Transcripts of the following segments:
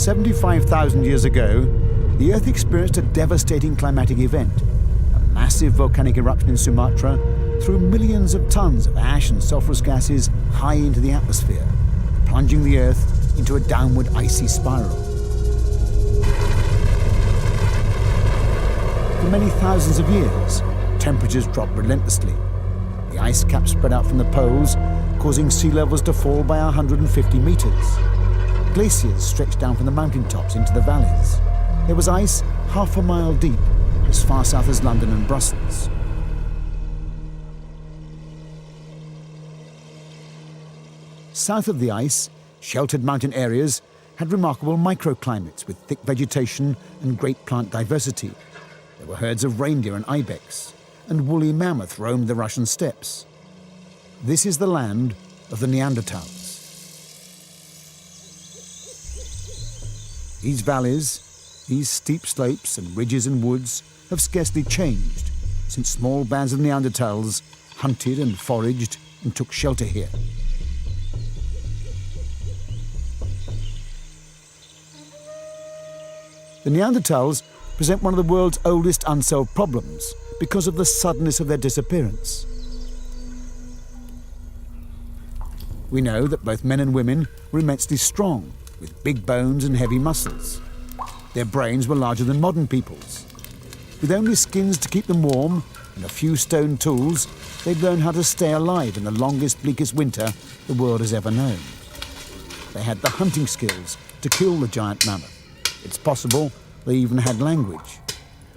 75,000 years ago, the Earth experienced a devastating climatic event. A massive volcanic eruption in Sumatra threw millions of tons of ash and sulfurous gases high into the atmosphere, plunging the Earth into a downward icy spiral. For many thousands of years, temperatures dropped relentlessly. The ice cap spread out from the poles, causing sea levels to fall by 150 meters. Glaciers stretched down from the mountaintops into the valleys. There was ice half a mile deep, as far south as London and Brussels. South of the ice, sheltered mountain areas had remarkable microclimates with thick vegetation and great plant diversity. There were herds of reindeer and ibex, and woolly mammoth roamed the Russian steppes. This is the land of the Neanderthals. These valleys, these steep slopes and ridges and woods have scarcely changed since small bands of Neanderthals hunted and foraged and took shelter here. The Neanderthals present one of the world's oldest unsolved problems because of the suddenness of their disappearance. We know that both men and women were immensely strong, with big bones and heavy muscles. Their brains were larger than modern people's. With only skins to keep them warm and a few stone tools, they'd learned how to stay alive in the longest, bleakest winter the world has ever known. They had the hunting skills to kill the giant mammoth. It's possible they even had language.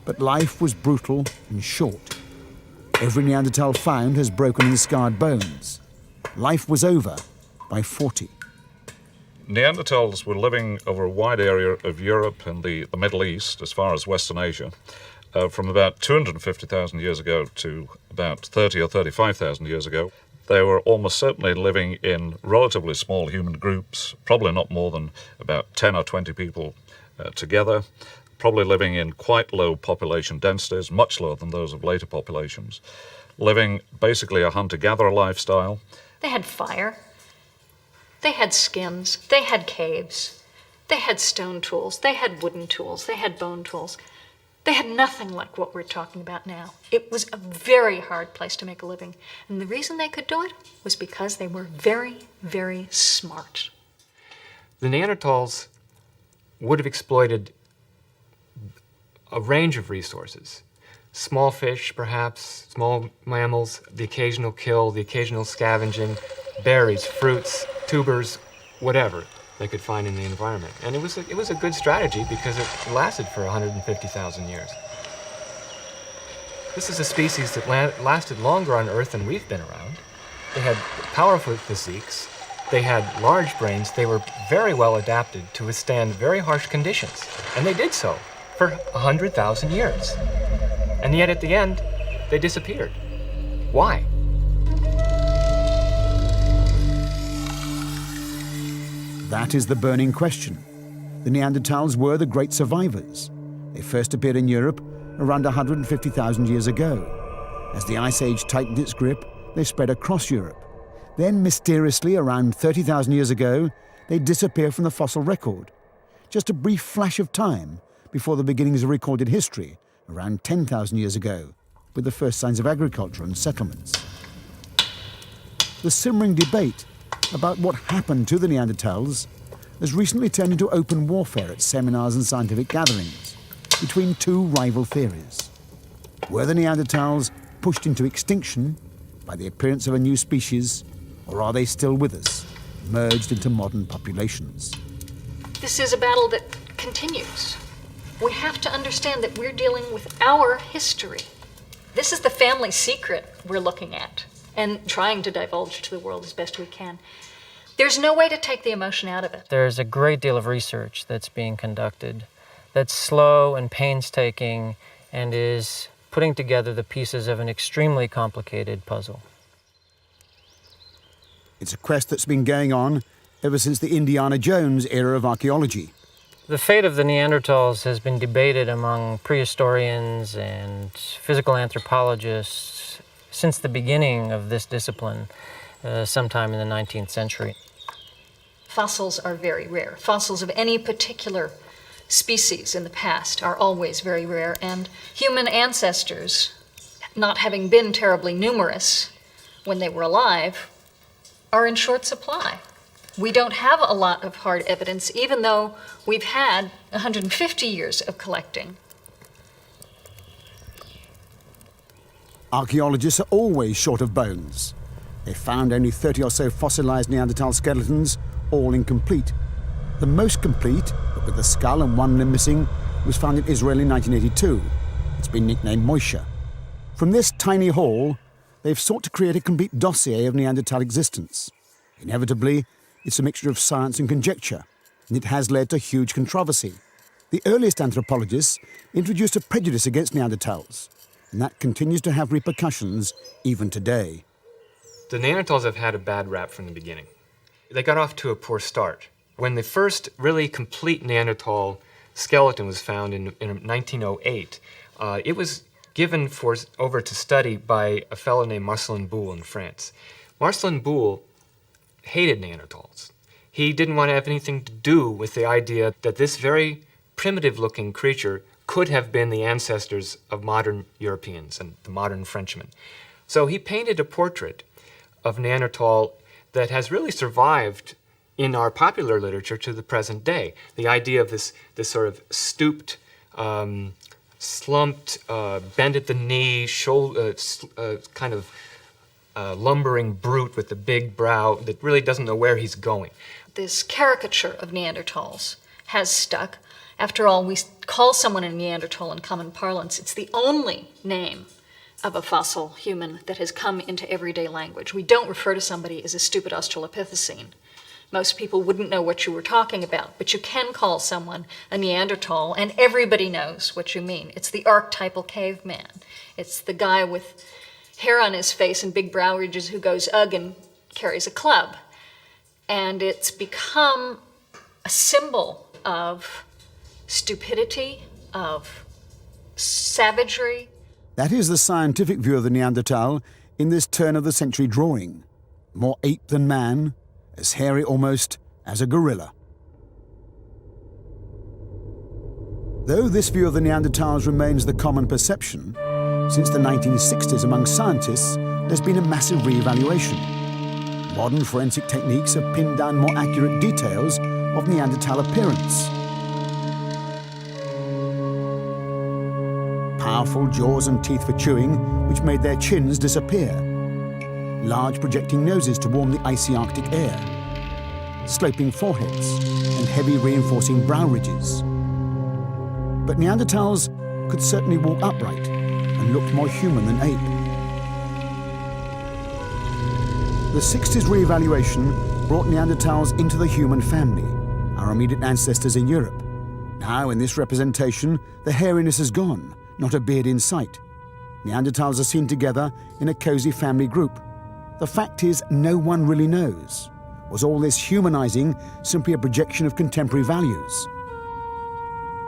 But life was brutal and short. Every Neanderthal found has broken and scarred bones. Life was over by 40. Neanderthals were living over a wide area of Europe and the Middle East, as far as Western Asia, from about 250,000 years ago to about 30 or 35,000 years ago. They were almost certainly living in relatively small human groups, probably not more than about 10 or 20 people together, probably living in quite low population densities, much lower than those of later populations, living basically a hunter-gatherer lifestyle. They had fire. They had skins, they had caves, they had stone tools, they had wooden tools, they had bone tools. They had nothing like what we're talking about now. It was a very hard place to make a living. And the reason they could do it was because they were very, very smart. The Neanderthals would have exploited a range of resources. Small fish, perhaps, small mammals, the occasional kill, the occasional scavenging, berries, fruits, tubers, whatever they could find in the environment. And it was a good strategy because it lasted for 150,000 years. This is a species that lasted longer on Earth than we've been around. They had powerful physiques. They had large brains. They were very well adapted to withstand very harsh conditions. And they did so for 100,000 years. And yet at the end, they disappeared. Why? That is the burning question. The Neanderthals were the great survivors. They first appeared in Europe around 150,000 years ago. As the Ice Age tightened its grip, they spread across Europe. Then, mysteriously, around 30,000 years ago, they disappeared from the fossil record. Just a brief flash of time before the beginnings of recorded history, around 10,000 years ago, with the first signs of agriculture and settlements. The simmering debate about what happened to the Neanderthals has recently turned into open warfare at seminars and scientific gatherings between two rival theories. Were the Neanderthals pushed into extinction by the appearance of a new species, or are they still with us, merged into modern populations? This is a battle that continues. We have to understand that we're dealing with our history. This is the family secret we're looking at and trying to divulge to the world as best we can. There's no way to take the emotion out of it. There's a great deal of research that's being conducted that's slow and painstaking and is putting together the pieces of an extremely complicated puzzle. It's a quest that's been going on ever since the Indiana Jones era of archaeology. The fate of the Neanderthals has been debated among prehistorians and physical anthropologists since the beginning of this discipline, sometime in the 19th century. Fossils are very rare. Fossils of any particular species in the past are always very rare, and human ancestors, not having been terribly numerous when they were alive, are in short supply. We don't have a lot of hard evidence, even though we've had 150 years of collecting. Archaeologists are always short of bones. They found only 30 or so fossilized Neanderthal skeletons, all incomplete. The most complete, but with the skull and one limb missing, was found in Israel in 1982. It's been nicknamed Moisha. From this tiny haul, they've sought to create a complete dossier of Neanderthal existence. Inevitably, it's a mixture of science and conjecture, and it has led to huge controversy. The earliest anthropologists introduced a prejudice against Neanderthals, and that continues to have repercussions even today. The Neanderthals have had a bad rap from the beginning. They got off to a poor start. When the first really complete Neanderthal skeleton was found in 1908, it was given over to study by a fellow named Marcelin Boule in France. Marcelin Boule hated Neanderthals. He didn't want to have anything to do with the idea that this very primitive-looking creature could have been the ancestors of modern Europeans and the modern Frenchmen. So he painted a portrait of Neanderthal that has really survived in our popular literature to the present day. The idea of this sort of stooped, slumped, bent at the knee, kind of lumbering brute with the big brow that really doesn't know where he's going. This caricature of Neanderthals has stuck. After all, we call someone a Neanderthal in common parlance. It's the only name of a fossil human that has come into everyday language. We don't refer to somebody as a stupid Australopithecine. Most people wouldn't know what you were talking about, but you can call someone a Neanderthal, and everybody knows what you mean. It's the archetypal caveman. It's the guy with hair on his face and big brow ridges who goes ugh and carries a club. And it's become a symbol of stupidity, of savagery. That is the scientific view of the Neanderthal in this turn-of-the-century drawing. More ape than man, as hairy almost as a gorilla. Though this view of the Neanderthals remains the common perception, since the 1960s among scientists, there's been a massive re-evaluation. Modern forensic techniques have pinned down more accurate details of Neanderthal appearance. Powerful jaws and teeth for chewing, which made their chins disappear. Large projecting noses to warm the icy Arctic air. Sloping foreheads and heavy reinforcing brow ridges. But Neanderthals could certainly walk upright and looked more human than ape. The 60s re-evaluation brought Neanderthals into the human family, our immediate ancestors in Europe. Now, in this representation, the hairiness is gone, not a beard in sight. Neanderthals are seen together in a cozy family group. The fact is, no one really knows. Was all this humanizing simply a projection of contemporary values?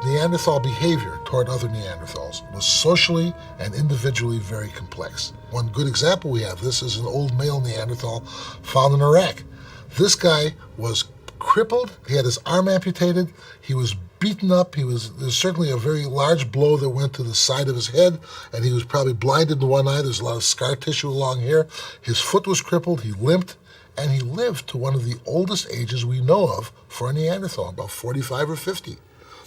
Neanderthal behavior toward other Neanderthals was socially and individually very complex. One good example we have this is an old male Neanderthal found in Iraq. This guy was crippled, he had his arm amputated, he was beaten up, there's certainly a very large blow that went to the side of his head, and he was probably blinded in one eye. There's a lot of scar tissue along here. His foot was crippled, he limped, and he lived to one of the oldest ages we know of for a Neanderthal, about 45 or 50.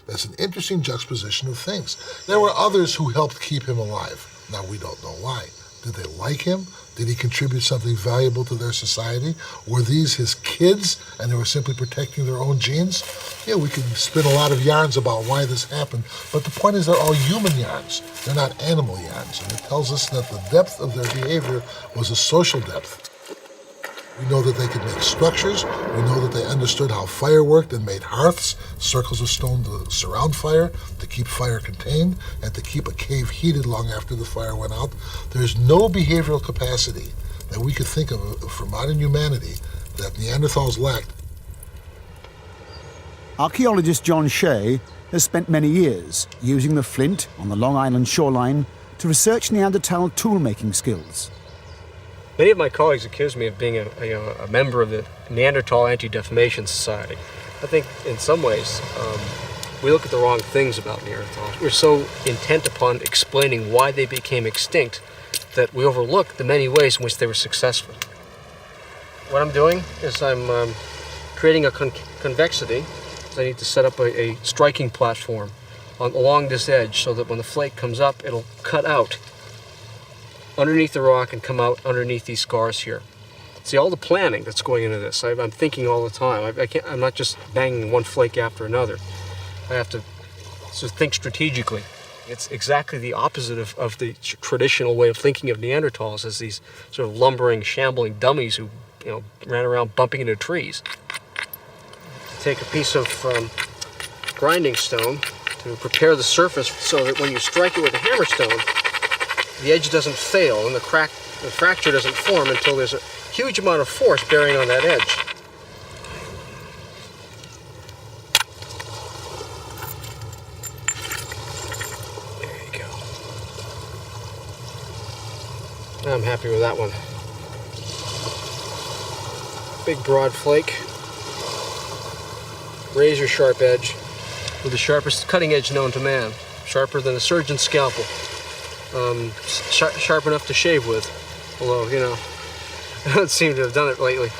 That's an interesting juxtaposition of things. There were others who helped keep him alive. Now, we don't know why. Did they like him? Did he contribute something valuable to their society? Were these his kids and they were simply protecting their own genes? Yeah, we could spin a lot of yarns about why this happened, but the point is they're all human yarns. They're not animal yarns, and it tells us that the depth of their behavior was a social depth. We know that they could make structures. We know that they understood how fire worked and made hearths, circles of stone to surround fire, to keep fire contained, and to keep a cave heated long after the fire went out. There's no behavioral capacity that we could think of for modern humanity that Neanderthals lacked. Archaeologist John Shea has spent many years using the flint on the Long Island shoreline to research Neanderthal tool-making skills. Many of my colleagues accuse me of being a member of the Neanderthal Anti-Defamation Society. I think in some ways we look at the wrong things about Neanderthals. We're so intent upon explaining why they became extinct that we overlook the many ways in which they were successful. What I'm doing is I'm creating a convexity. So I need to set up a striking platform along this edge so that when the flake comes up, it'll cut out underneath the rock and come out underneath these scars here. See, all the planning that's going into this, I'm thinking all the time. I'm not just banging one flake after another. I have to sort of think strategically. It's exactly the opposite of the traditional way of thinking of Neanderthals as these sort of lumbering, shambling dummies who ran around bumping into trees. Take a piece of grinding stone to prepare the surface so that when you strike it with a hammerstone, the edge doesn't fail and the fracture doesn't form until there's a huge amount of force bearing on that edge. There you go. I'm happy with that one. Big broad flake. Razor sharp edge with the sharpest cutting edge known to man. Sharper than a surgeon's scalpel. Sharp enough to shave with, although, I don't seem to have done it lately.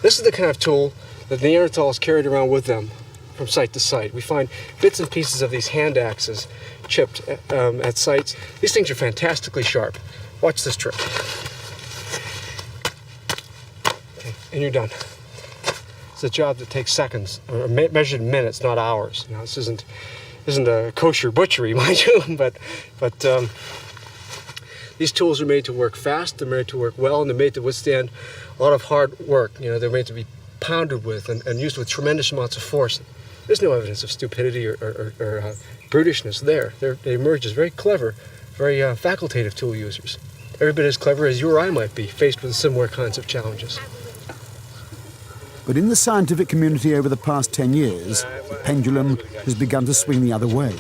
This is the kind of tool that Neanderthals carried around with them from site to site. We find bits and pieces of these hand axes chipped at sites. These things are fantastically sharp. Watch this trick. Okay, and you're done. It's a job that takes seconds, or measured in minutes, not hours. This isn't a kosher butchery, mind you, but these tools are made to work fast, they're made to work well, and they're made to withstand a lot of hard work. They're made to be pounded with and used with tremendous amounts of force. There's no evidence of stupidity or brutishness there. They emerge as very clever, very facultative tool users. Every bit as clever as you or I might be, faced with similar kinds of challenges. But in the scientific community over the past 10 years, the pendulum has begun to swing the other way.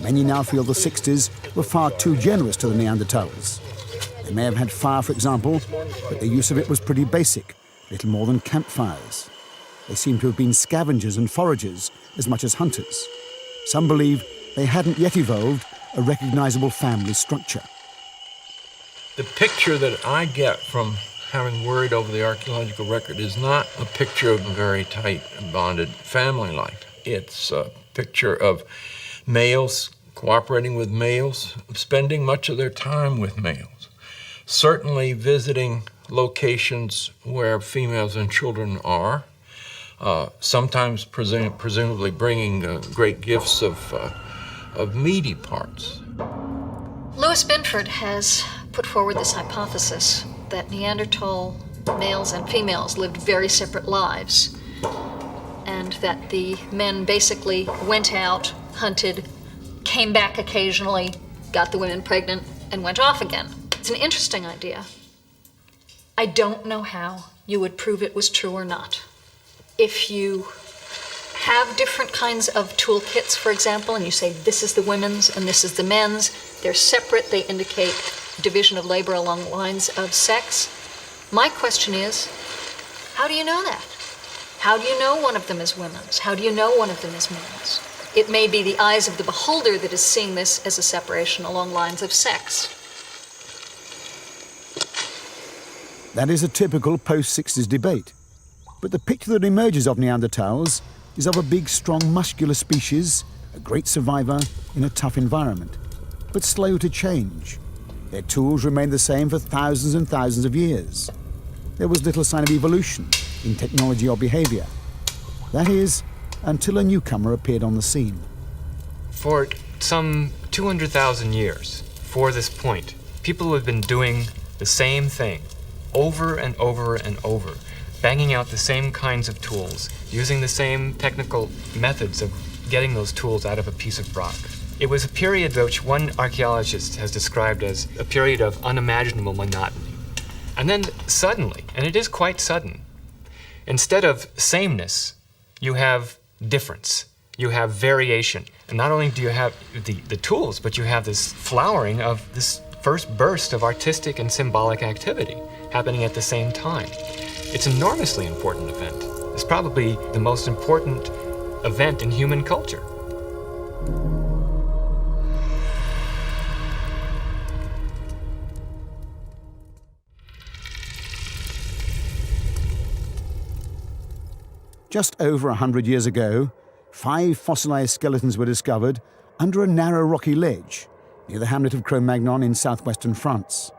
Many now feel the 60s were far too generous to the Neanderthals. They may have had fire, for example, but their use of it was pretty basic, little more than campfires. They seem to have been scavengers and foragers as much as hunters. Some believe they hadn't yet evolved a recognizable family structure. The picture that I get from having worried over the archaeological record is not a picture of a very tight and bonded family life. It's a picture of males cooperating with males, spending much of their time with males, certainly visiting locations where females and children are, sometimes presumably bringing great gifts of meaty parts. Louis Binford has put forward this hypothesis that Neanderthal males and females lived very separate lives, and that the men basically went out, hunted, came back occasionally, got the women pregnant, and went off again. It's an interesting idea. I don't know how you would prove it was true or not. If you have different kinds of toolkits, for example, and you say this is the women's and this is the men's, they're separate, they indicate division of labor along lines of sex. My question is, how do you know that? How do you know one of them is women's? How do you know one of them is men's? It may be the eyes of the beholder that is seeing this as a separation along lines of sex. That is a typical post-60s debate. But the picture that emerges of Neanderthals is of a big, strong, muscular species, a great survivor in a tough environment, but slow to change. Their tools remained the same for thousands and thousands of years. There was little sign of evolution in technology or behavior. That is, until a newcomer appeared on the scene. For some 200,000 years, before this point, people have been doing the same thing over and over and over, banging out the same kinds of tools, using the same technical methods of getting those tools out of a piece of rock. It was a period which one archaeologist has described as a period of unimaginable monotony. And then suddenly, and it is quite sudden, instead of sameness, you have difference. you have variation. And not only do you have the tools, but you have this flowering of this first burst of artistic and symbolic activity happening at the same time. It's an enormously important event. It's probably the most important event in human culture. Just over 100 years ago, 5 fossilized skeletons were discovered under a narrow rocky ledge near the hamlet of Cro-Magnon in southwestern France.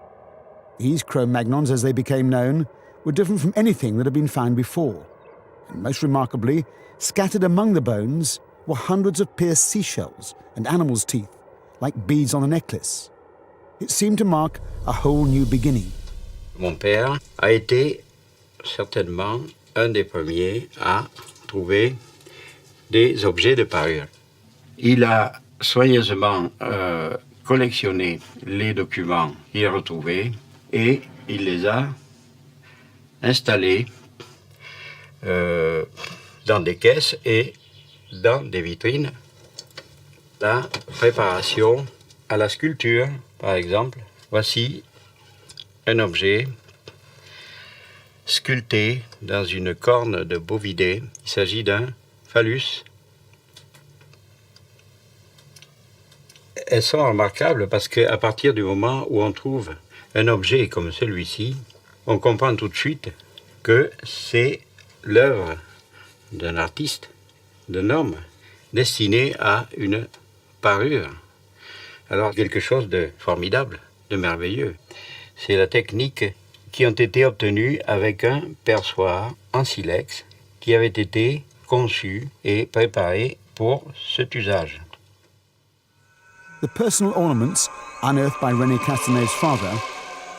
These Cro-Magnons, as they became known, were different from anything that had been found before. And most remarkably, scattered among the bones were hundreds of pierced seashells and animals' teeth, like beads on a necklace. It seemed to mark a whole new beginning. Mon père a été certainement un des premiers à trouver des objets de parure. Il a soigneusement collectionné les documents qu'il a retrouvés et il les a installés dans des caisses et dans des vitrines. La préparation à la sculpture, par exemple, voici un objet sculpté dans une corne de bovidé. Il s'agit d'un phallus. Elles sont remarquables parce qu'à partir du moment où on trouve un objet comme celui-ci, on comprend tout de suite que c'est l'œuvre d'un artiste, d'un homme, destiné à une parure. Alors quelque chose de formidable, de merveilleux. C'est la technique qui ont été obtenus avec un perçoir en silex qui avait été conçu et préparé pour cet usage. The personal ornaments unearthed by René Castanet's father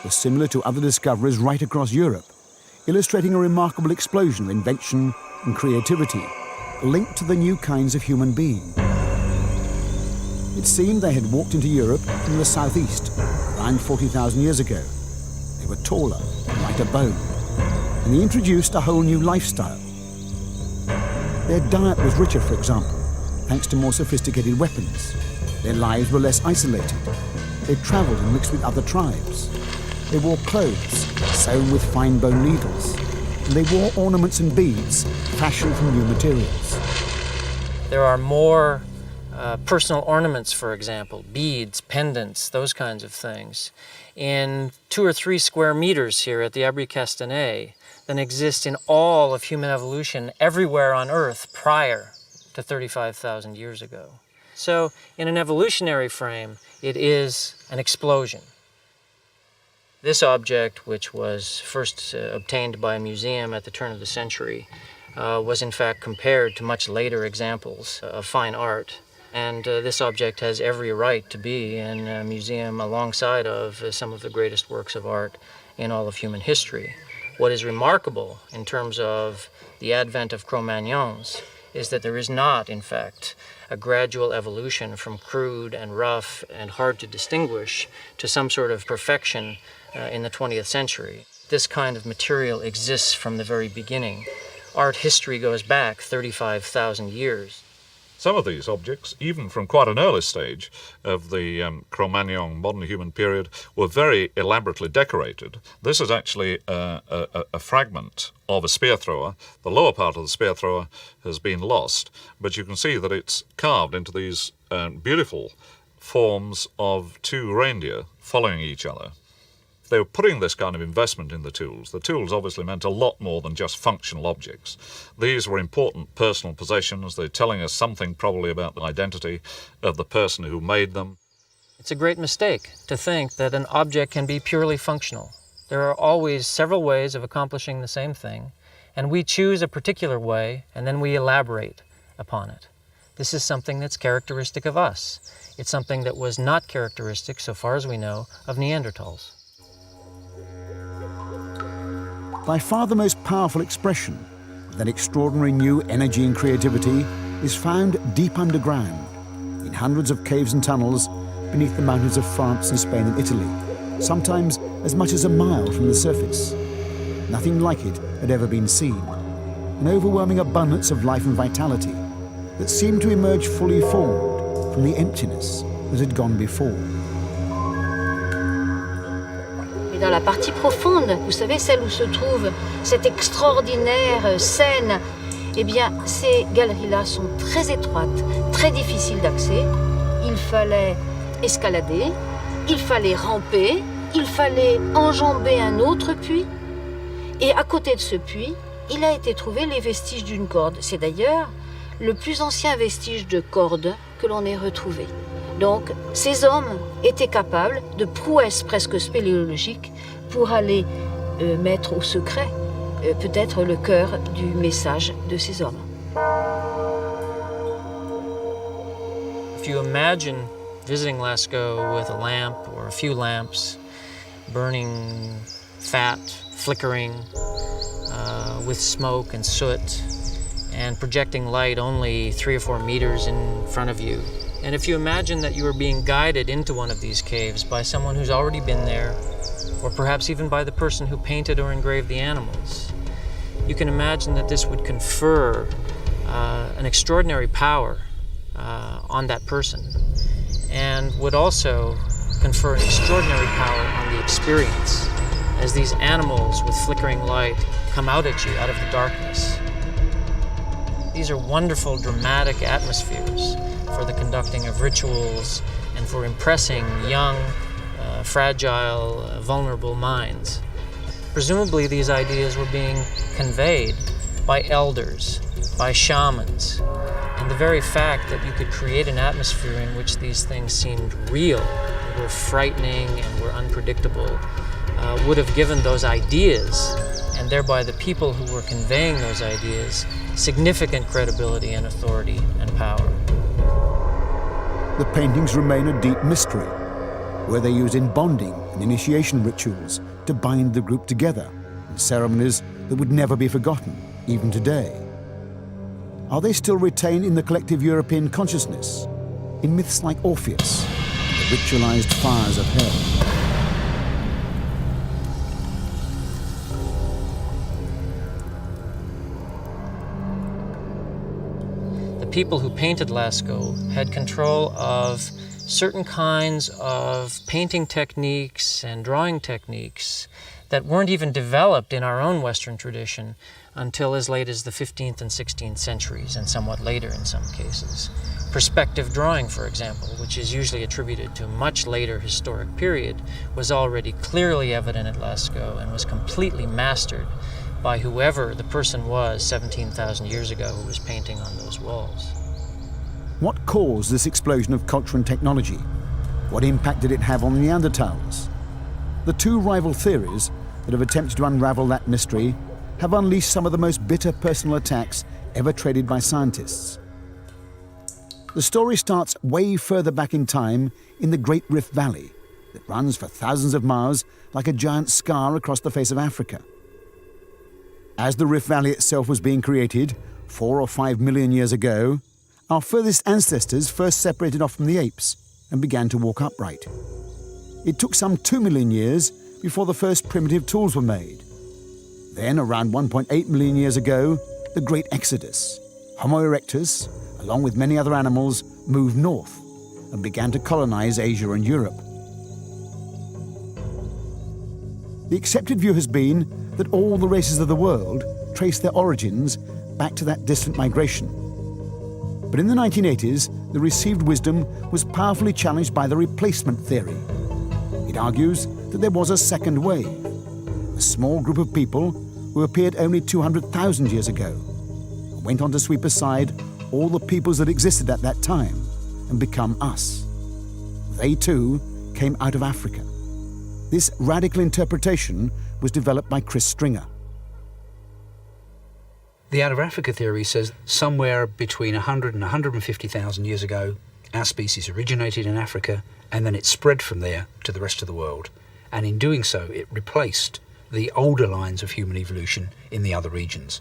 were similar to other discoveries right across Europe, illustrating a remarkable explosion of invention and creativity linked to the new kinds of human being. It seemed they had walked into Europe from the southeast around 40,000 years ago. They were taller, lighter boned, and they introduced a whole new lifestyle. Their diet was richer, for example, thanks to more sophisticated weapons. Their lives were less isolated. They traveled and mixed with other tribes. They wore clothes sewn with fine bone needles, and they wore ornaments and beads fashioned from new materials. There are more personal ornaments, for example, beads, pendants, those kinds of things, in 2 or 3 square meters here at the Abri Castanet than exist in all of human evolution everywhere on Earth prior to 35,000 years ago. So in an evolutionary frame, it is an explosion. This object, which was first obtained by a museum at the turn of the century, was in fact compared to much later examples of fine art. And this object has every right to be in a museum alongside of some of the greatest works of art in all of human history. What is remarkable in terms of the advent of Cro-Magnons is that there is not, in fact, a gradual evolution from crude and rough and hard to distinguish to some sort of perfection in the 20th century. This kind of material exists from the very beginning. Art history goes back 35,000 years. Some of these objects, even from quite an early stage of the Cro-Magnon modern human period, were very elaborately decorated. This is actually a fragment of a spear thrower. The lower part of the spear thrower has been lost, but you can see that it's carved into these beautiful forms of 2 reindeer following each other. They were putting this kind of investment in the tools. The tools obviously meant a lot more than just functional objects. These were important personal possessions. They're telling us something probably about the identity of the person who made them. It's a great mistake to think that an object can be purely functional. There are always several ways of accomplishing the same thing, and we choose a particular way and then we elaborate upon it. This is something that's characteristic of us. It's something that was not characteristic, so far as we know, of Neanderthals. By far the most powerful expression of that extraordinary new energy and creativity is found deep underground, in hundreds of caves and tunnels beneath the mountains of France and Spain and Italy, sometimes as much as a mile from the surface. Nothing like it had ever been seen. An overwhelming abundance of life and vitality, that seemed to emerge fully formed from the emptiness that had gone before. Et dans la partie profonde, vous savez, celle où se trouve cette extraordinaire scène, eh bien, ces galeries-là sont très étroites, très difficiles d'accès. Il fallait escalader, il fallait ramper, il fallait enjamber un autre puits. Et à côté de ce puits, il a été trouvé les vestiges d'une corde. C'est d'ailleurs le plus ancien vestige de corde que l'on ait retrouvé. Donc, ces hommes étaient capables de prouesses presque spéléologiques pour aller mettre au secret peut-être le cœur du message de ces hommes. If you imagine visiting Lascaux with a lamp or a few lamps, burning fat, flickering, with smoke and soot, and projecting light only 3 or 4 meters in front of you. And if you imagine that you are being guided into one of these caves by someone who's already been there, or perhaps even by the person who painted or engraved the animals, you can imagine that this would confer an extraordinary power on that person, and would also confer an extraordinary power on the experience as these animals with flickering light come out at you out of the darkness. These are wonderful, dramatic atmospheres for the conducting of rituals and for impressing young, fragile, vulnerable minds. Presumably these ideas were being conveyed by elders, by shamans, and the very fact that you could create an atmosphere in which these things seemed real, were frightening and were unpredictable, would have given those ideas, and thereby the people who were conveying those ideas, significant credibility and authority and power. The paintings remain a deep mystery. Were they used in bonding and initiation rituals to bind the group together in ceremonies that would never be forgotten, even today? Are they still retained in the collective European consciousness, in myths like Orpheus, the ritualized fires of hell? The people who painted Lascaux had control of certain kinds of painting techniques and drawing techniques that weren't even developed in our own Western tradition until as late as the 15th and 16th centuries, and somewhat later in some cases. Perspective drawing, for example, which is usually attributed to a much later historic period, was already clearly evident at Lascaux and was completely mastered by whoever the person was 17,000 years ago who was painting on those walls. What caused this explosion of culture and technology? What impact did it have on the Neanderthals? The two rival theories that have attempted to unravel that mystery have unleashed some of the most bitter personal attacks ever traded by scientists. The story starts way further back in time in the Great Rift Valley that runs for thousands of miles like a giant scar across the face of Africa. As the Rift Valley itself was being created 4 or 5 million years ago, our furthest ancestors first separated off from the apes and began to walk upright. It took some 2 million years before the first primitive tools were made. Then, around 1.8 million years ago, the Great Exodus. Homo erectus, along with many other animals, moved north and began to colonize Asia and Europe. The accepted view has been that all the races of the world trace their origins back to that distant migration. But in the 1980s, the received wisdom was powerfully challenged by the replacement theory. It argues that there was a second wave, a small group of people who appeared only 200,000 years ago and went on to sweep aside all the peoples that existed at that time and become us. They too came out of Africa. This radical interpretation was developed by Chris Stringer. The out of Africa theory says somewhere between 100 and 150,000 years ago, our species originated in Africa and then it spread from there to the rest of the world. And in doing so, it replaced the older lines of human evolution in the other regions.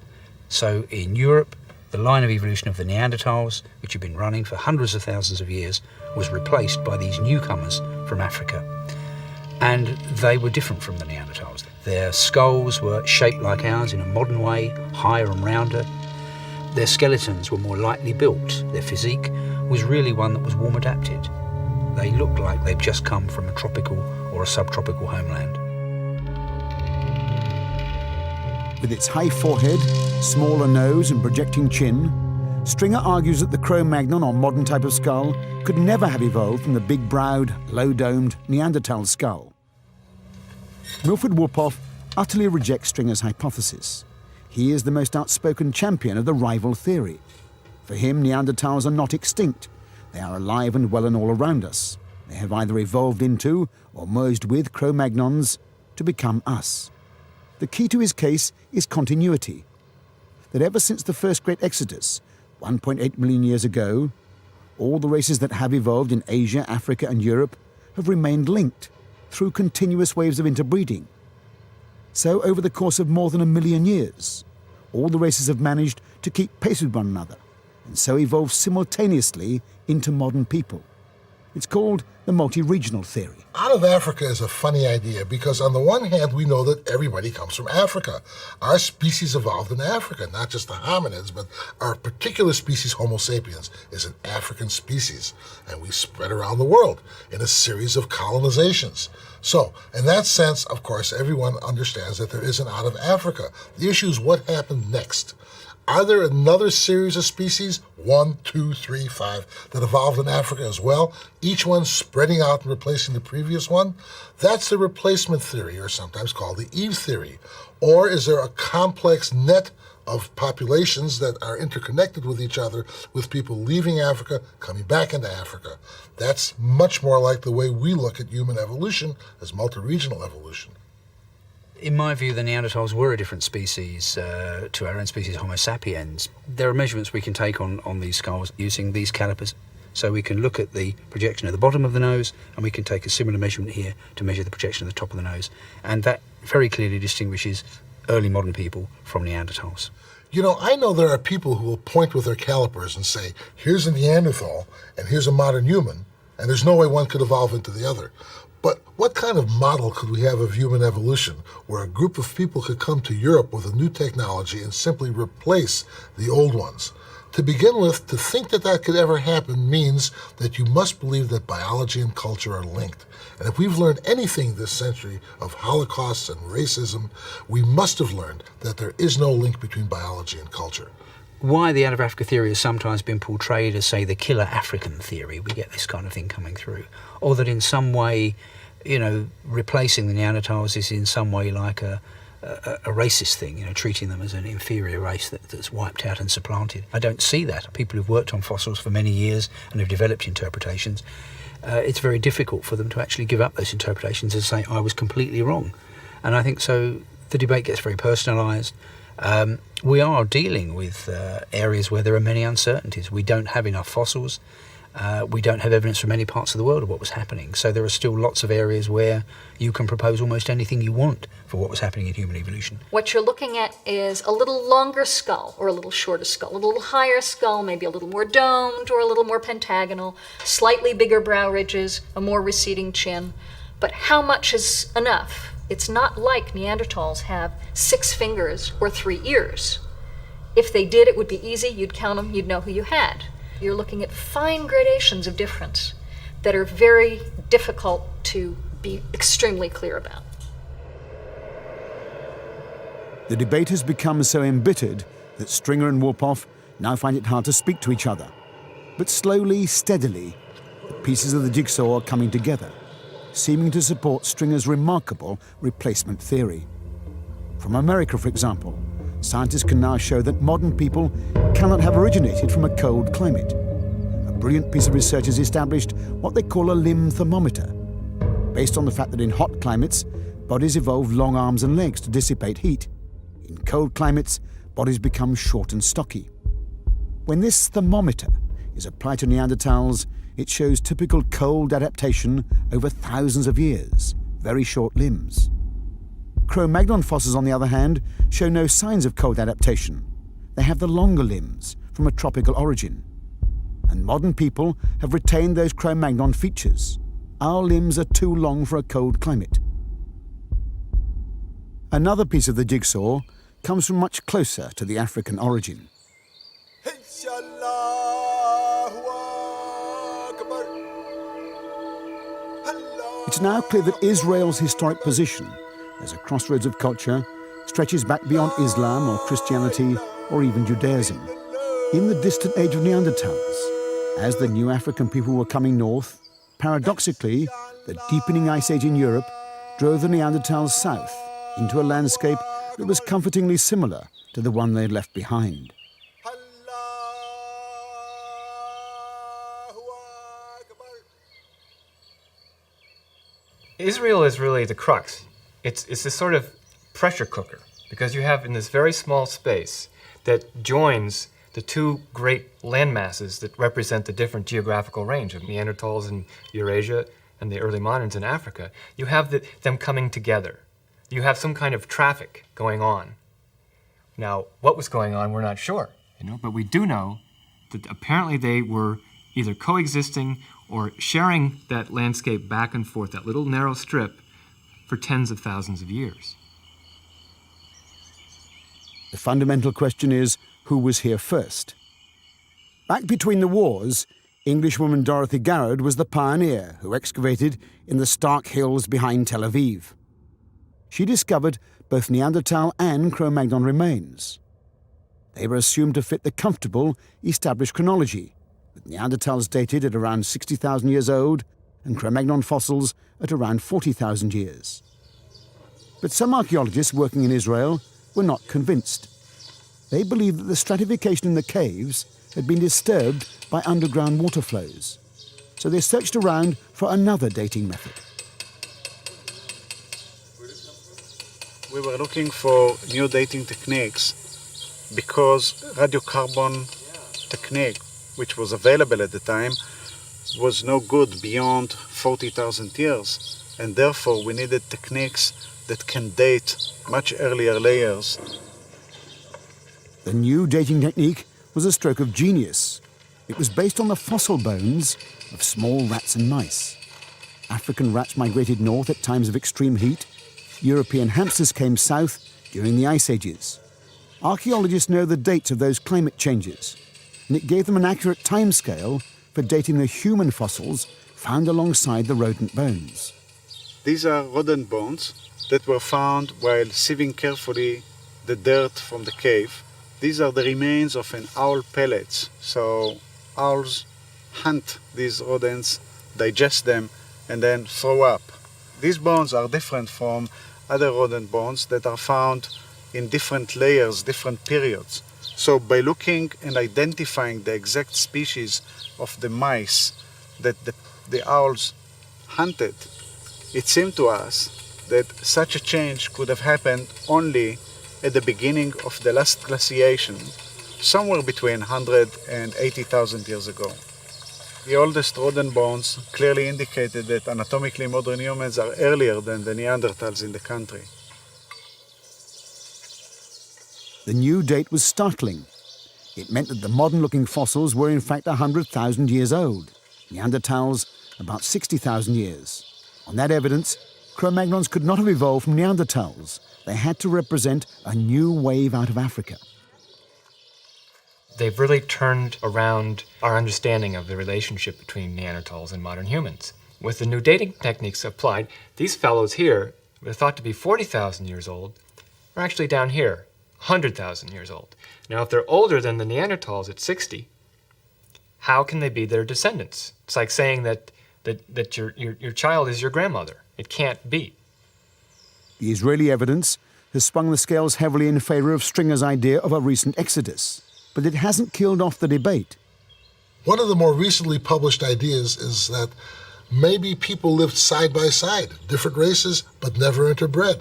So in Europe, the line of evolution of the Neanderthals, which had been running for hundreds of thousands of years, was replaced by these newcomers from Africa. And they were different from the Neanderthals. Their skulls were shaped like ours in a modern way, higher and rounder. Their skeletons were more lightly built. Their physique was really one that was warm adapted. They looked like they'd just come from a tropical or a subtropical homeland. With its high forehead, smaller nose and projecting chin, Stringer argues that the Cro-Magnon or modern type of skull could never have evolved from the big-browed, low-domed Neanderthal skull. Wilfred Wolpoff utterly rejects Stringer's hypothesis. He is the most outspoken champion of the rival theory. For him, Neanderthals are not extinct. They are alive and well and all around us. They have either evolved into or merged with Cro-Magnons to become us. The key to his case is continuity. That ever since the first great exodus, 1.8 million years ago, all the races that have evolved in Asia, Africa and Europe have remained linked through continuous waves of interbreeding. So over the course of more than 1 million years, all the races have managed to keep pace with one another and so evolved simultaneously into modern people. It's called the multi-regional theory. Out of Africa is a funny idea because on the one hand, we know that everybody comes from Africa. Our species evolved in Africa, not just the hominids, but our particular species, Homo sapiens, is an African species. And we spread around the world in a series of colonizations. So, in that sense, of course, everyone understands that there is an out of Africa. The issue is what happened next. Are there another series of species, 1, 2, 3, 5, that evolved in Africa as well, each one spreading out and replacing the previous one? That's the replacement theory, or sometimes called the Eve theory. Or is there a complex net of populations that are interconnected with each other, with people leaving Africa, coming back into Africa? That's much more like the way we look at human evolution as multi-regional evolution. In my view, the Neanderthals were a different species to our own species, Homo sapiens. There are measurements we can take on these skulls using these calipers. So we can look at the projection at the bottom of the nose, and we can take a similar measurement here to measure the projection at the top of the nose. And that very clearly distinguishes early modern people from Neanderthals. You know, I know there are people who will point with their calipers and say, here's a Neanderthal and here's a modern human, and there's no way one could evolve into the other. But what kind of model could we have of human evolution where a group of people could come to Europe with a new technology and simply replace the old ones? To begin with, to think that that could ever happen means that you must believe that biology and culture are linked. And if we've learned anything this century of holocausts and racism, we must have learned that there is no link between biology and culture. Why the out of Africa theory has sometimes been portrayed as, say, the killer African theory, we get this kind of thing coming through, or that in some way, you know, replacing the Neanderthals is in some way like a racist thing, you know, treating them as an inferior race that's wiped out and supplanted. I don't see that. People who've worked on fossils for many years and have developed interpretations, it's very difficult for them to actually give up those interpretations and say, I was completely wrong. And I think so the debate gets very personalised. We are dealing with areas where there are many uncertainties. We don't have enough fossils. We don't have evidence from many parts of the world of what was happening. So there are still lots of areas where you can propose almost anything you want for what was happening in human evolution. What you're looking at is a little longer skull or a little shorter skull, a little higher skull, maybe a little more domed or a little more pentagonal, slightly bigger brow ridges, a more receding chin. But how much is enough? It's not like Neanderthals have 6 fingers or 3 ears. If they did, it would be easy. You'd count them, you'd know who you had. You're looking at fine gradations of difference that are very difficult to be extremely clear about. The debate has become so embittered that Stringer and Wolpoff now find it hard to speak to each other. But slowly, steadily, the pieces of the jigsaw are coming together, seeming to support Stringer's remarkable replacement theory. From America, for example, scientists can now show that modern people cannot have originated from a cold climate. A brilliant piece of research has established what they call a limb thermometer, based on the fact that in hot climates, bodies evolve long arms and legs to dissipate heat. In cold climates, bodies become short and stocky. When this thermometer is applied to Neanderthals, it shows typical cold adaptation over thousands of years, very short limbs. Cro-Magnon fossils, on the other hand, show no signs of cold adaptation. They have the longer limbs from a tropical origin. And modern people have retained those Cro-Magnon features. Our limbs are too long for a cold climate. Another piece of the jigsaw comes from much closer to the African origin. It's now clear that Israel's historic position as a crossroads of culture stretches back beyond Islam or Christianity or even Judaism. In the distant age of Neanderthals, as the new African people were coming north, paradoxically, the deepening ice age in Europe drove the Neanderthals south into a landscape that was comfortingly similar to the one they had left behind. Israel is really the crux. It's this sort of pressure cooker, because you have in this very small space that joins the two great landmasses that represent the different geographical range of Neanderthals in Eurasia and the early moderns in Africa. You have them coming together. You have some kind of traffic going on. Now, what was going on, we're not sure, but we do know that apparently they were either coexisting or sharing that landscape back and forth, that little narrow strip, for tens of thousands of years. The fundamental question is, who was here first? Back between the wars, Englishwoman Dorothy Garrod was the pioneer who excavated in the stark hills behind Tel Aviv. She discovered both Neanderthal and Cro-Magnon remains. They were assumed to fit the comfortable, established chronology, with Neanderthals dated at around 60,000 years old and Cro-Magnon fossils at around 40,000 years. But some archaeologists working in Israel were not convinced. They believed that the stratification in the caves had been disturbed by underground water flows, so they searched around for another dating method. We were looking for new dating techniques because radiocarbon technique, which was available at the time, was no good beyond 40,000 years, and therefore we needed techniques that can date much earlier layers. The new dating technique was a stroke of genius. It was based on the fossil bones of small rats and mice. African rats migrated north at times of extreme heat. European hamsters came south during the ice ages. Archaeologists know the dates of those climate changes, and it gave them an accurate timescale for dating the human fossils found alongside the rodent bones. These are rodent bones that were found while sieving carefully the dirt from the cave. These are the remains of an owl pellets. So owls hunt these rodents, digest them, and then throw up. These bones are different from other rodent bones that are found in different layers, different periods. So by looking and identifying the exact species of the mice that the owls hunted, it seemed to us that such a change could have happened only at the beginning of the last glaciation, somewhere between 100 and 80,000 years ago. The oldest rodent bones clearly indicated that anatomically modern humans are earlier than the Neanderthals in the country. The new date was startling. It meant that the modern-looking fossils were in fact 100,000 years old, Neanderthals about 60,000 years. On that evidence, Cro-Magnons could not have evolved from Neanderthals. They had to represent a new wave out of Africa. They've really turned around our understanding of the relationship between Neanderthals and modern humans. With the new dating techniques applied, these fellows here, they're thought to be 40,000 years old, are actually down here, 100,000 years old. Now, if they're older than the Neanderthals at 60, how can they be their descendants? It's like saying that your child is your grandmother. It can't be. The Israeli evidence has swung the scales heavily in favor of Stringer's idea of a recent exodus, but it hasn't killed off the debate. One of the more recently published ideas is that maybe people lived side by side, different races, but never interbred.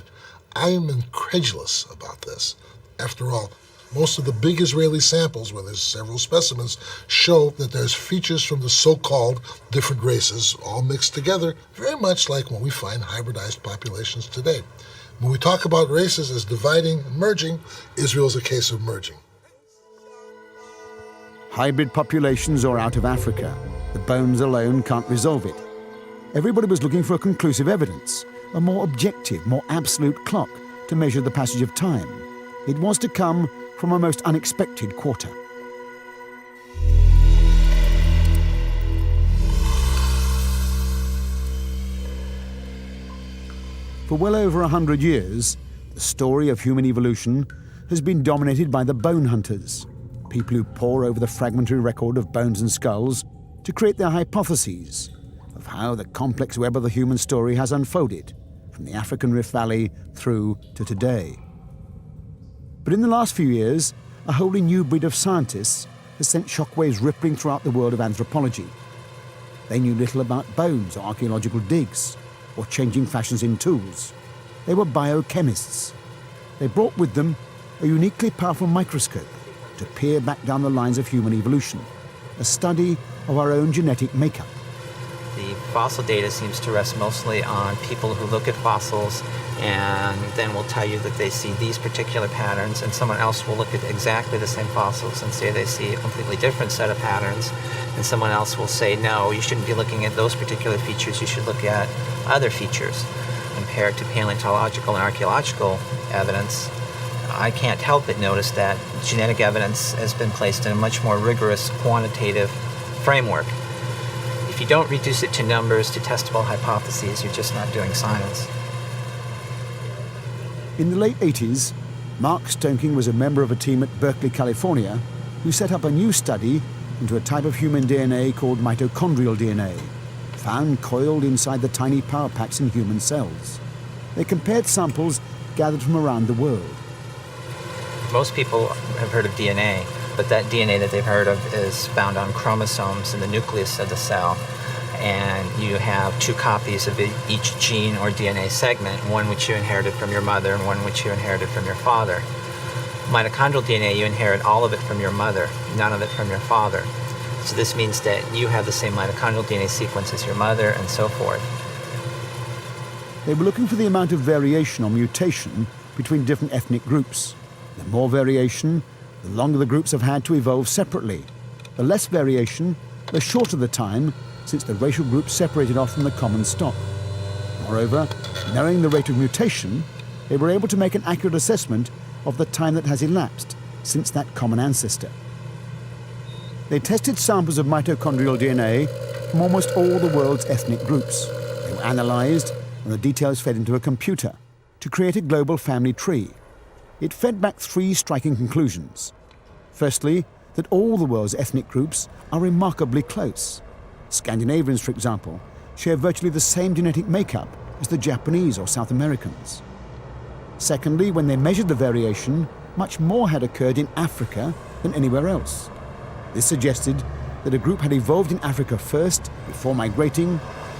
I am incredulous about this. After all, most of the big Israeli samples, where there's several specimens, show that there's features from the so-called different races all mixed together, very much like when we find hybridized populations today. When we talk about races as dividing and merging, Israel's a case of merging. Hybrid populations or out of Africa, the bones alone can't resolve it. Everybody was looking for a conclusive evidence, a more objective, more absolute clock to measure the passage of time. It was to come from a most unexpected quarter. For well over 100 years, the story of human evolution has been dominated by the bone hunters, people who pore over the fragmentary record of bones and skulls to create their hypotheses of how the complex web of the human story has unfolded from the African Rift Valley through to today. But in the last few years, a wholly new breed of scientists has sent shockwaves rippling throughout the world of anthropology. They knew little about bones or archaeological digs or changing fashions in tools. They were biochemists. They brought with them a uniquely powerful microscope to peer back down the lines of human evolution, a study of our own genetic makeup. The fossil data seems to rest mostly on people who look at fossils and then will tell you that they see these particular patterns, and someone else will look at exactly the same fossils and say they see a completely different set of patterns, and someone else will say, no, you shouldn't be looking at those particular features, you should look at other features. Compared to paleontological and archaeological evidence, I can't help but notice that genetic evidence has been placed in a much more rigorous quantitative framework. If you don't reduce it to numbers, to testable hypotheses, you're just not doing science. In the late 80s, Mark Stoneking was a member of a team at Berkeley, California, who set up a new study into a type of human DNA called mitochondrial DNA, found coiled inside the tiny power packs in human cells. They compared samples gathered from around the world. Most people have heard of DNA, but that DNA that they've heard of is found on chromosomes in the nucleus of the cell. And you have two copies of each gene or DNA segment, one which you inherited from your mother and one which you inherited from your father. Mitochondrial DNA, you inherit all of it from your mother, none of it from your father. So this means that you have the same mitochondrial DNA sequence as your mother and so forth. They were looking for the amount of variation or mutation between different ethnic groups. The more variation, the longer the groups have had to evolve separately. The less variation, the shorter the time since the racial groups separated off from the common stock. Moreover, knowing the rate of mutation, they were able to make an accurate assessment of the time that has elapsed since that common ancestor. They tested samples of mitochondrial DNA from almost all the world's ethnic groups. They were analyzed and the details fed into a computer to create a global family tree. It fed back three striking conclusions. Firstly, that all the world's ethnic groups are remarkably close. Scandinavians, for example, share virtually the same genetic makeup as the Japanese or South Americans. Secondly, when they measured the variation, much more had occurred in Africa than anywhere else. This suggested that a group had evolved in Africa first, before migrating,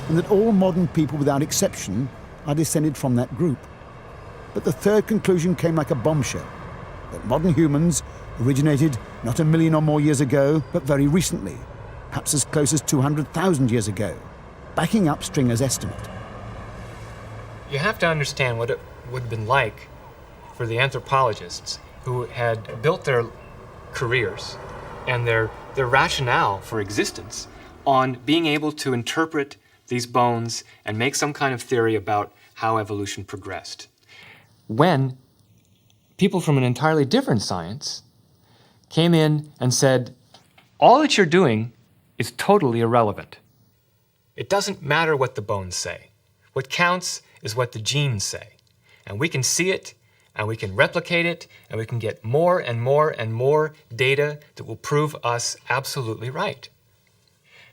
and that all modern people without exception are descended from that group. But the third conclusion came like a bombshell, that modern humans originated not 1 million or more years ago, but very recently, perhaps as close as 200,000 years ago, backing up Stringer's estimate. You have to understand what it would have been like for the anthropologists who had built their careers and their rationale for existence on being able to interpret these bones and make some kind of theory about how evolution progressed. When people from an entirely different science came in and said, all that you're doing is totally irrelevant. It doesn't matter what the bones say. What counts is what the genes say. And we can see it, and we can replicate it, and we can get more and more and more data that will prove us absolutely right.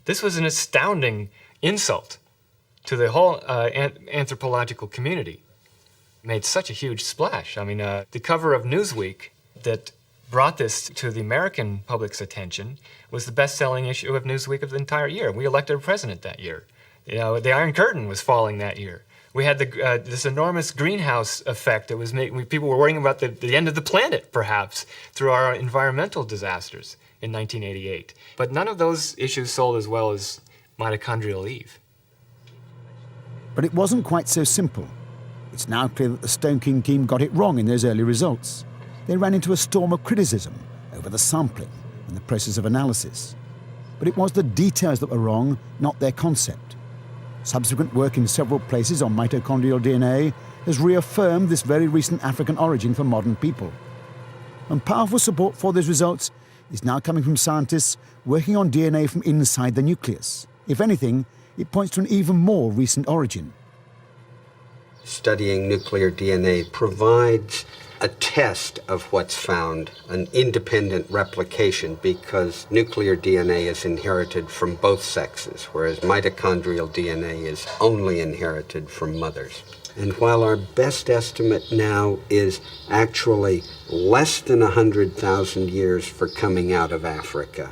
This was an astounding insult to the whole anthropological community. It made such a huge splash. I mean, the cover of Newsweek that brought this to the American public's attention was the best-selling issue of Newsweek of the entire year. We elected a president that year. You know, the Iron Curtain was falling that year. We had this enormous greenhouse effect that was making people were worrying about the end of the planet, perhaps, through our environmental disasters in 1988. But none of those issues sold as well as Mitochondrial Eve. But it wasn't quite so simple. It's now clear that the Stoneking team got it wrong in those early results. They ran into a storm of criticism over the sampling and the process of analysis. But it was the details that were wrong, not their concept. Subsequent work in several places on mitochondrial DNA has reaffirmed this very recent African origin for modern people. And powerful support for these results is now coming from scientists working on DNA from inside the nucleus. If anything, it points to an even more recent origin. studying nuclear DNA provides a test of what's found, an independent replication, because nuclear DNA is inherited from both sexes, whereas mitochondrial DNA is only inherited from mothers. And while our best estimate now is actually less than 100,000 years for coming out of Africa,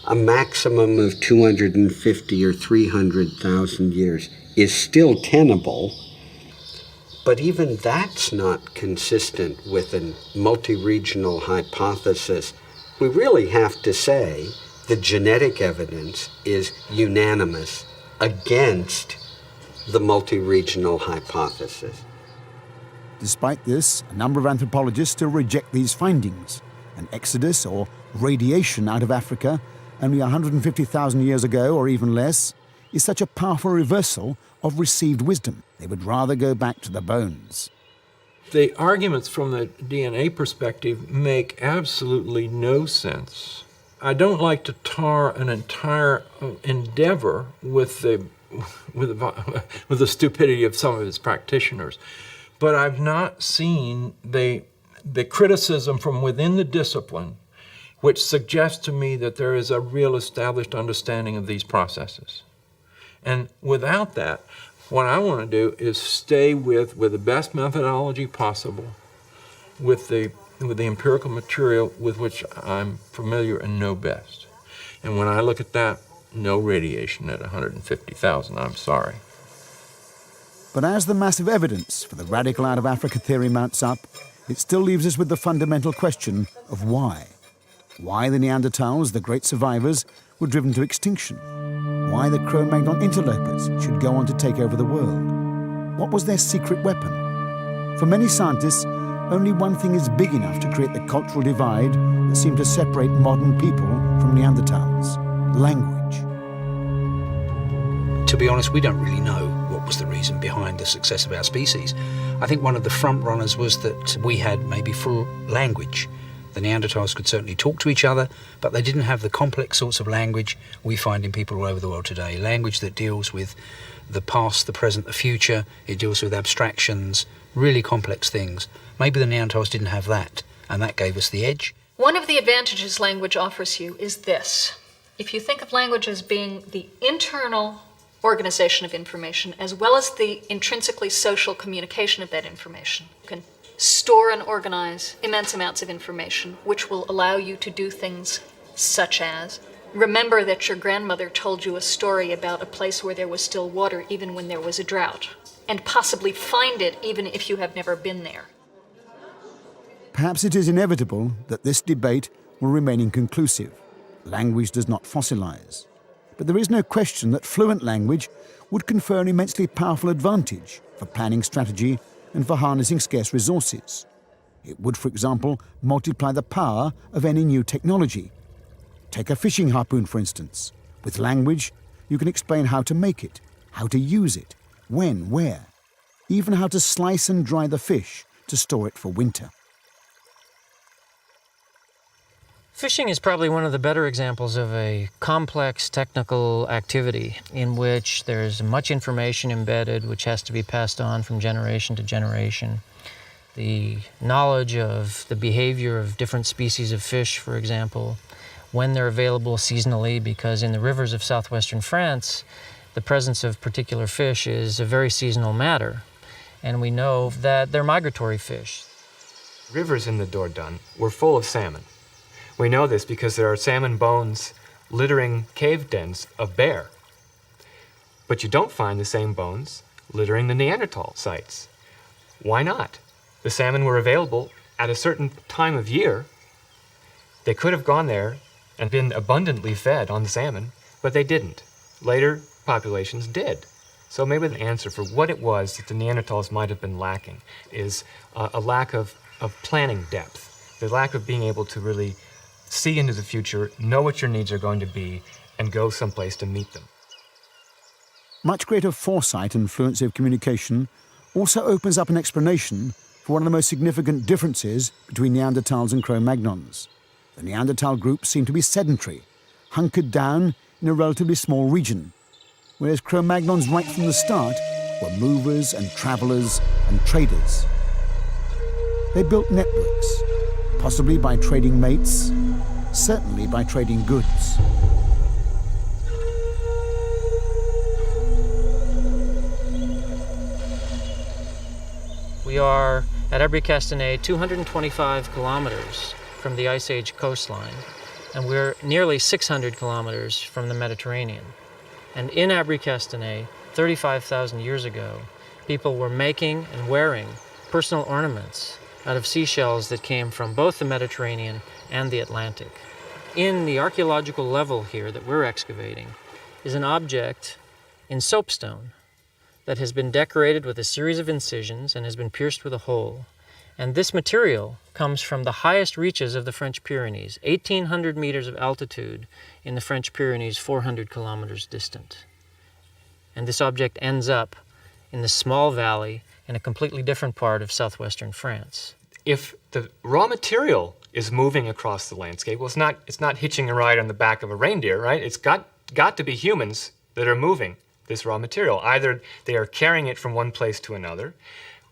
a maximum of 250 or 300,000 years is still tenable. But even that's not consistent with a multi-regional hypothesis. We really have to say the genetic evidence is unanimous against the multi-regional hypothesis. Despite this, a number of anthropologists still reject these findings. An exodus or radiation out of Africa only 150,000 years ago or even less is such a powerful reversal of received wisdom. They would rather go back to the bones. The arguments from the DNA perspective make absolutely no sense. I don't like to tar an entire endeavor with the stupidity of some of its practitioners, but I've not seen the criticism from within the discipline which suggests to me that there is a real established understanding of these processes. And without that, what I want to do is stay with the best methodology possible, with the empirical material with which I'm familiar and know best. And when I look at that, no radiation at 150,000, I'm sorry. But as the massive evidence for the radical out of Africa theory mounts up, it still leaves us with the fundamental question of why. Why the Neanderthals, the great survivors, were driven to extinction. Why the Cro-Magnon interlopers should go on to take over the world. What was their secret weapon? For many scientists, only one thing is big enough to create the cultural divide that seemed to separate modern people from Neanderthals: language. To be honest, we don't really know what was the reason behind the success of our species. I think one of the front runners was that we had maybe full language. The Neanderthals could certainly talk to each other, but they didn't have the complex sorts of language we find in people all over the world today. Language that deals with the past, the present, the future. It deals with abstractions, really complex things. Maybe the Neanderthals didn't have that, and that gave us the edge. One of the advantages language offers you is this. If you think of language as being the internal organization of information as well as the intrinsically social communication of that information, you can store and organize immense amounts of information, which will allow you to do things such as remember that your grandmother told you a story about a place where there was still water even when there was a drought, and possibly find it even if you have never been there. Perhaps it is inevitable that this debate will remain inconclusive. Language does not fossilize. But there is no question that fluent language would confer an immensely powerful advantage for planning strategy and for harnessing scarce resources. It would, for example, multiply the power of any new technology. Take a fishing harpoon, for instance. With language, you can explain how to make it, how to use it, when, where, even how to slice and dry the fish to store it for winter. Fishing is probably one of the better examples of a complex technical activity in which there's much information embedded which has to be passed on from generation to generation. The knowledge of the behavior of different species of fish, for example, when they're available seasonally, because in the rivers of southwestern France, the presence of particular fish is a very seasonal matter. And we know that they're migratory fish. Rivers in the Dordogne were full of salmon. We know this because there are salmon bones littering cave dens of bear. But you don't find the same bones littering the Neanderthal sites. Why not? The salmon were available at a certain time of year. They could have gone there and been abundantly fed on the salmon, but they didn't. Later populations did. So maybe the answer for what it was that the Neanderthals might have been lacking is a lack of planning depth, the lack of being able to really see into the future, know what your needs are going to be, and go someplace to meet them. Much greater foresight and fluency of communication also opens up an explanation for one of the most significant differences between Neanderthals and Cro-Magnons. The Neanderthal group seemed to be sedentary, hunkered down in a relatively small region, whereas Cro-Magnons right from the start were movers and travelers and traders. They built networks, possibly by trading mates, certainly by trading goods. We are at Abricastine 225 kilometers from the Ice Age coastline, and we're nearly 600 kilometers from the Mediterranean. And in Abricastine, 35,000 years ago, people were making and wearing personal ornaments out of seashells that came from both the Mediterranean and the Atlantic. In the archaeological level here that we're excavating is an object in soapstone that has been decorated with a series of incisions and has been pierced with a hole. And this material comes from the highest reaches of the French Pyrenees, 1,800 meters of altitude in the French Pyrenees, 400 kilometers distant. And this object ends up in this small valley in a completely different part of southwestern France. If the raw material is moving across the landscape, well, it's not hitching a ride on the back of a reindeer, right? It's got to be humans that are moving this raw material. Either they are carrying it from one place to another,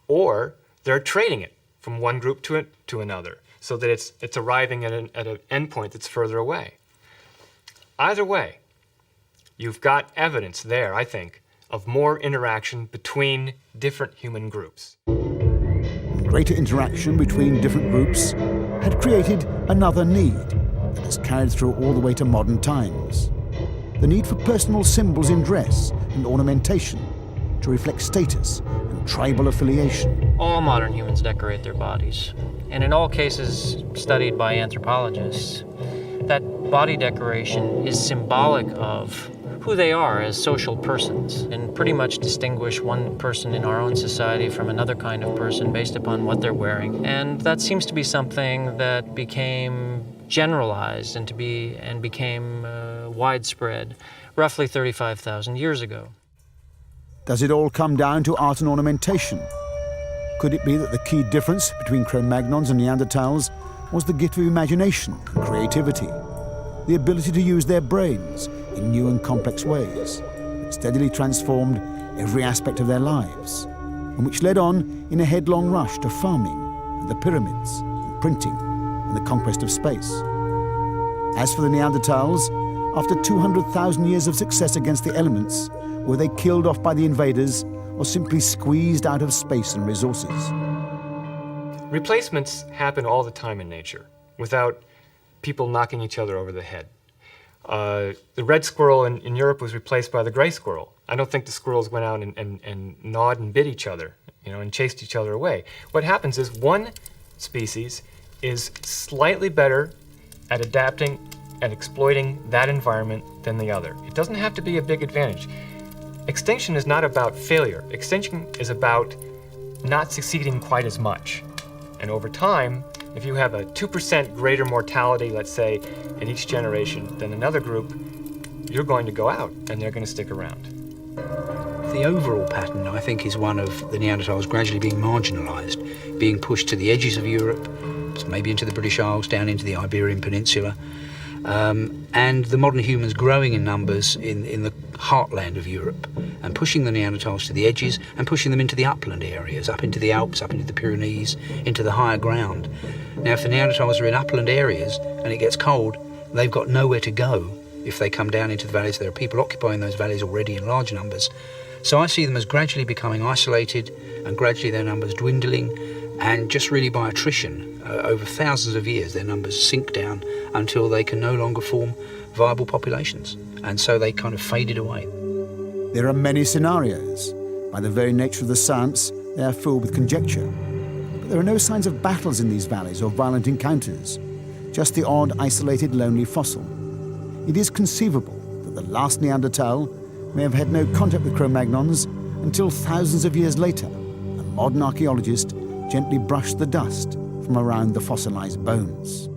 or they're trading it from one group to another, so that it's arriving at an endpoint that's further away. Either way, you've got evidence there, I think, of more interaction between different human groups. Greater interaction between different groups had created another need that has carried through all the way to modern times. The need for personal symbols in dress and ornamentation to reflect status and tribal affiliation. All modern humans decorate their bodies, and in all cases studied by anthropologists, that body decoration is symbolic of who they are as social persons, and pretty much distinguish one person in our own society from another kind of person based upon what they're wearing. And that seems to be something that became generalized and became widespread roughly 35,000 years ago. Does it all come down to art and ornamentation? Could it be that the key difference between Cro-Magnons and Neanderthals was the gift of imagination and creativity, the ability to use their brains in new and complex ways that steadily transformed every aspect of their lives, and which led on in a headlong rush to farming and the pyramids and printing and the conquest of space? As for the Neanderthals, after 200,000 years of success against the elements, were they killed off by the invaders or simply squeezed out of space and resources? Replacements happen all the time in nature without people knocking each other over the head. The red squirrel in Europe was replaced by the gray squirrel. I don't think the squirrels went out and gnawed and bit each other, and chased each other away. What happens is one species is slightly better at adapting and exploiting that environment than the other. It doesn't have to be a big advantage. Extinction is not about failure. Extinction is about not succeeding quite as much. And over time, if you have a 2% greater mortality, let's say, in each generation than another group, you're going to go out and they're going to stick around. The overall pattern, I think, is one of the Neanderthals gradually being marginalised, being pushed to the edges of Europe, maybe into the British Isles, down into the Iberian Peninsula, and the modern humans growing in numbers in the heartland of Europe, and pushing the Neanderthals to the edges and pushing them into the upland areas, up into the Alps, up into the Pyrenees, into the higher ground. Now, if the Neanderthals are in upland areas and it gets cold, they've got nowhere to go if they come down into the valleys. There are people occupying those valleys already in large numbers. So I see them as gradually becoming isolated and gradually their numbers dwindling, and just really by attrition, over thousands of years, their numbers sink down until they can no longer form viable populations. And so they kind of faded away. There are many scenarios. By the very nature of the science, they are filled with conjecture. But there are no signs of battles in these valleys or violent encounters, just the odd, isolated, lonely fossil. It is conceivable that the last Neanderthal may have had no contact with Cro-Magnons until thousands of years later, a modern archaeologist gently brushed the dust from around the fossilized bones.